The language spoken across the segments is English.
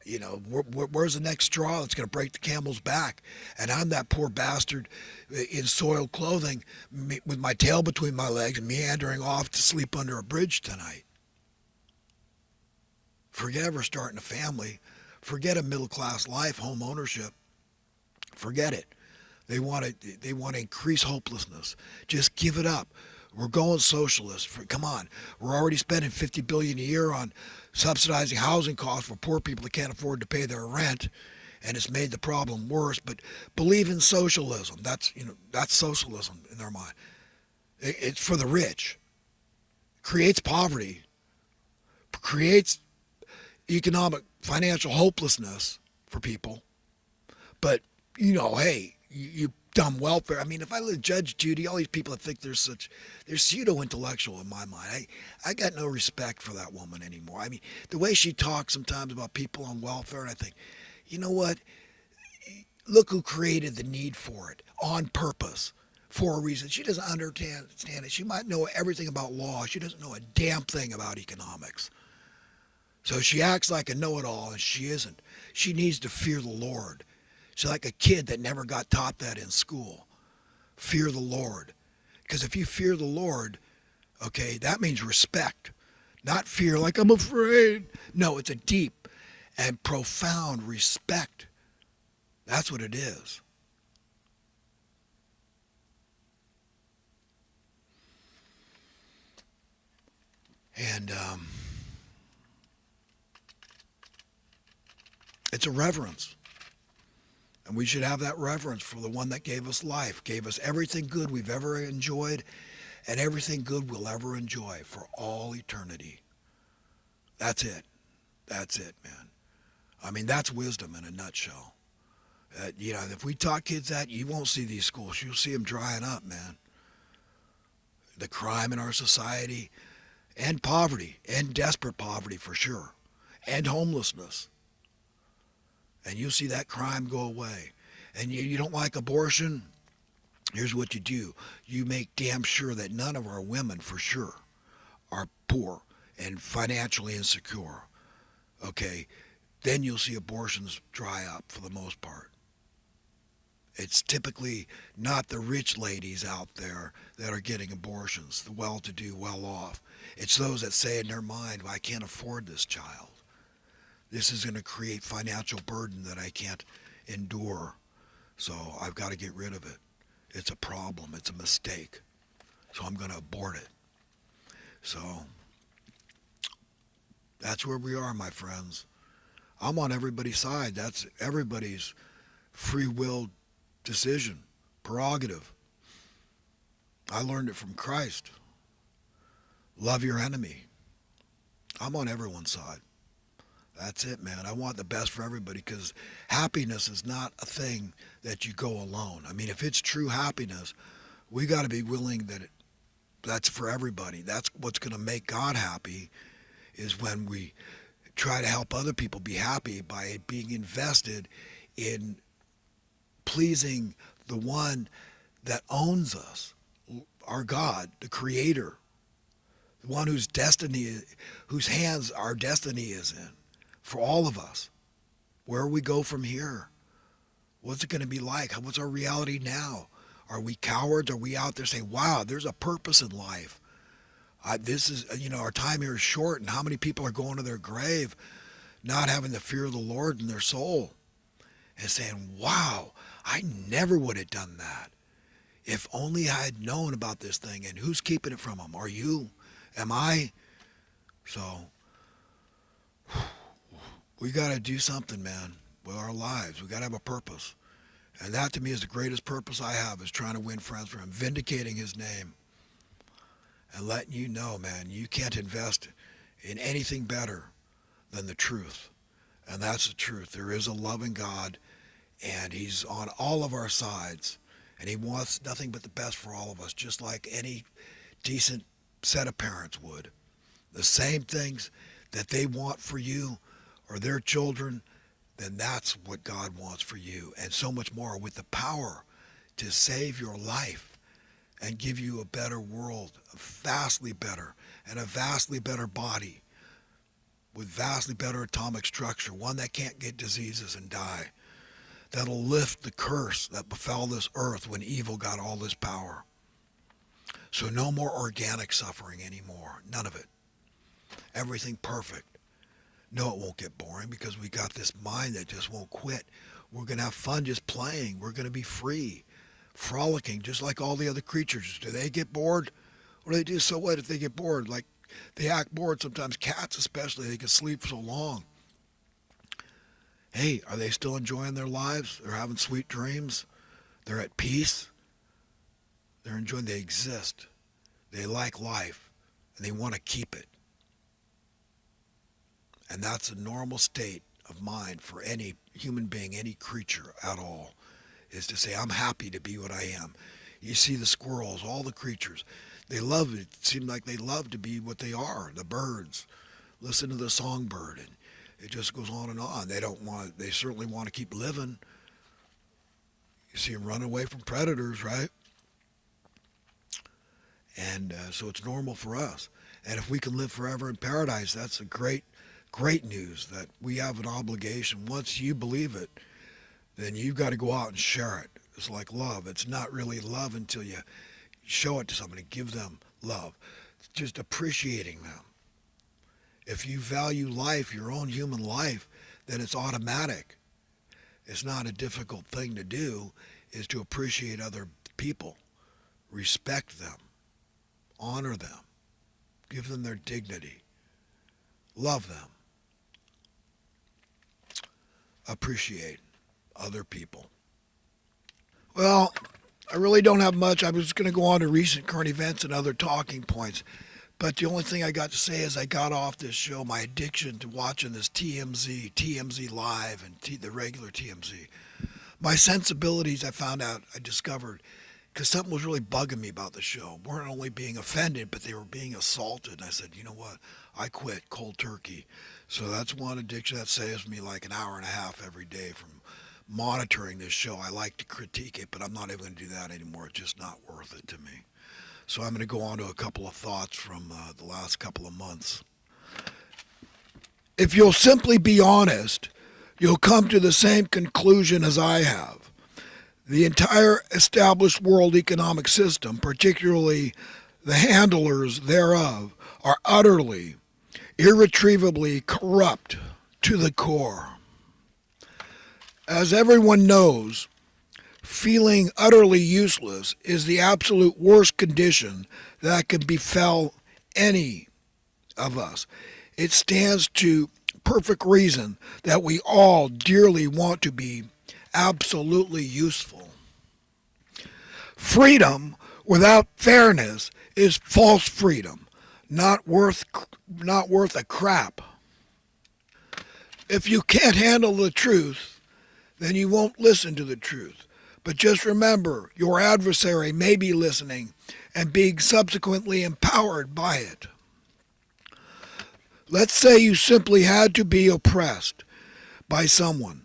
Where's the next straw that's going to break the camel's back? And I'm that poor bastard in soiled clothing with my tail between my legs and meandering off to sleep under a bridge tonight. Forget ever starting a family. Forget a middle class life, home ownership. Forget it. They want to increase hopelessness. Just give it up. We're going socialist. Come on. We're already spending $50 billion a year on subsidizing housing costs for poor people that can't afford to pay their rent, and it's made the problem worse. But believe in socialism. That's socialism in their mind. It's for the rich. Creates poverty. Creates economic, financial hopelessness for people. But hey, you dumb welfare. I mean, if I look at Judge Judy, all these people that think they're pseudo-intellectual in my mind. I got no respect for that woman anymore. I mean, the way she talks sometimes about people on welfare, and I think, you know what? Look who created the need for it on purpose for a reason. She doesn't understand it. She might know everything about law. She doesn't know a damn thing about economics. So she acts like a know-it-all, and she isn't. She needs to fear the Lord. She's like a kid that never got taught that in school. Fear the Lord. Because if you fear the Lord, okay, that means respect. Not fear like I'm afraid. No, it's a deep and profound respect. That's what it is. And it's a reverence. And we should have that reverence for the one that gave us life, gave us everything good we've ever enjoyed, and everything good we'll ever enjoy for all eternity. That's it. That's it, man. I mean, that's wisdom in a nutshell. If we taught kids that, you won't see these schools. You'll see them drying up, man. The crime in our society, and poverty, and desperate poverty for sure, and homelessness. And you'll see that crime go away. And you don't like abortion? Here's what you do. You make damn sure that none of our women, for sure, are poor and financially insecure. Okay? Then you'll see abortions dry up for the most part. It's typically not the rich ladies out there that are getting abortions, the well-to-do, well-off. It's those that say in their mind, well, I can't afford this child. This is going to create financial burden that I can't endure. So I've got to get rid of it. It's a problem. It's a mistake. So I'm going to abort it. So that's where we are, my friends. I'm on everybody's side. That's everybody's free will decision, prerogative. I learned it from Christ. Love your enemy. I'm on everyone's side. That's it, man. I want the best for everybody because happiness is not a thing that you go alone. I mean, if it's true happiness, we got to be willing that's for everybody. That's what's going to make God happy is when we try to help other people be happy by being invested in pleasing the one that owns us, our God, the Creator, the one whose hands our destiny is in. For all of us, where we go from here, what's it going to be like? What's our reality now? Are we cowards? Are we out there saying, wow, there's a purpose in life? This is, our time here is short, and how many people are going to their grave not having the fear of the Lord in their soul and saying, wow, I never would have done that. If only I had known about this thing. And who's keeping it from them? Are you? Am I? So we got to do something, man, with our lives. We got to have a purpose. And that to me is the greatest purpose I have, is trying to win friends for him, vindicating his name, and letting you know, man, you can't invest in anything better than the truth. And that's the truth. There is a loving God, and he's on all of our sides, and he wants nothing but the best for all of us, just like any decent set of parents would. The same things that they want for you or their children, then that's what God wants for you, and so much more, with the power to save your life and give you a better world, a vastly better, and a vastly better body with vastly better atomic structure, one that can't get diseases and die, that'll lift the curse that befell this earth when evil got all this power. So no more organic suffering anymore. None of it. Everything perfect. No, it won't get boring because we got this mind that just won't quit. We're going to have fun just playing. We're going to be free, frolicking, just like all the other creatures. Do they get bored? What do they do? So what if they get bored? Like, they act bored sometimes. Cats especially, they can sleep so long. Hey, are they still enjoying their lives? They're having sweet dreams. They're at peace. They're enjoying, they exist. They like life, and they want to keep it. And that's a normal state of mind for any human being, any creature at all, is to say, I'm happy to be what I am. You see the squirrels, all the creatures, they love it. It seems like they love to be what they are, the birds. Listen to the songbird, and it just goes on and on. They certainly want to keep living. You see them run away from predators, right? And so it's normal for us. And if we can live forever in paradise, that's a great news that we have an obligation. Once you believe it, then you've got to go out and share it. It's like love. It's not really love until you show it to somebody, give them love. It's just appreciating them. If you value life, your own human life, then it's automatic. It's not a difficult thing to do, is to appreciate other people, respect them, honor them, give them their dignity, love them, appreciate other people. Well, I really don't have much. I was going to go on to recent current events and other talking points. But the only thing I got to say is I got off this show, my addiction to watching this TMZ Live, and the regular TMZ. My sensibilities, I discovered, because something was really bugging me about the show. Weren't only being offended, but they were being assaulted. And I said, you know what? I quit cold turkey. So that's one addiction that saves me like an hour and a half every day from monitoring this show. I like to critique it, but I'm not even going to do that anymore. It's just not worth it to me. So I'm going to go on to a couple of thoughts from the last couple of months. If you'll simply be honest, you'll come to the same conclusion as I have. The entire established world economic system, particularly the handlers thereof, are utterly, irretrievably corrupt to the core. As everyone knows, feeling utterly useless is the absolute worst condition that can befell any of us. It stands to perfect reason that we all dearly want to be absolutely useful. Freedom without fairness is false freedom, not worth a crap. If you can't handle the truth, then you won't listen to the truth. But just remember, your adversary may be listening and being subsequently empowered by it. Let's say you simply had to be oppressed by someone.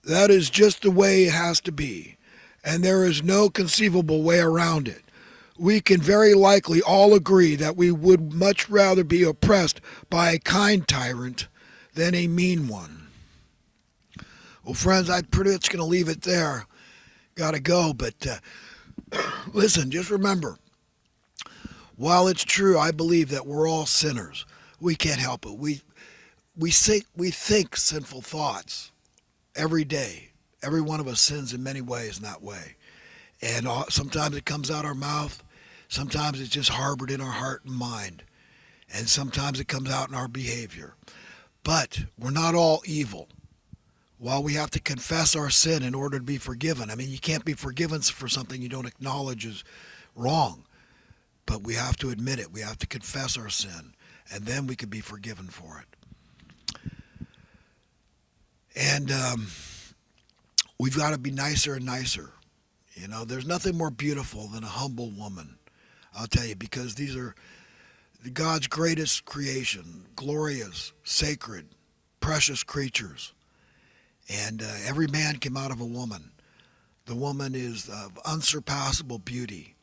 That is just the way it has to be, and there is no conceivable way around it. We can very likely all agree that we would much rather be oppressed by a kind tyrant than a mean one. Well, friends, I'm pretty much going to leave it there. Got to go, but listen, just remember, while it's true, I believe that we're all sinners. We can't help it. We think sinful thoughts every day. Every one of us sins in many ways in that way. And sometimes it comes out our mouth. Sometimes it's just harbored in our heart and mind. And sometimes it comes out in our behavior. But we're not all evil. While we have to confess our sin in order to be forgiven. I mean, you can't be forgiven for something you don't acknowledge is wrong. But we have to admit it. We have to confess our sin. And then we can be forgiven for it. And we've got to be nicer and nicer. You know, there's nothing more beautiful than a humble woman. I'll tell you, because these are God's greatest creation. Glorious, sacred, precious creatures. And every man came out of a woman. The woman is of unsurpassable beauty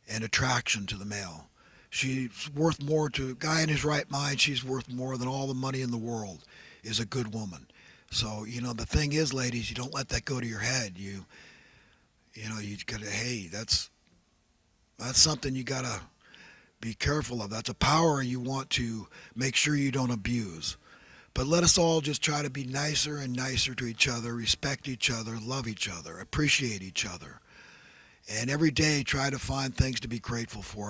and attraction to the male. She's worth more to a guy in his right mind. She's worth more than all the money in the world is a good woman. So, the thing is, ladies, you don't let that go to your head. You gotta, hey, that's something you gotta be careful of. That's a power you want to make sure you don't abuse. But let us all just try to be nicer and nicer to each other, respect each other, love each other, appreciate each other. And every day try to find things to be grateful for.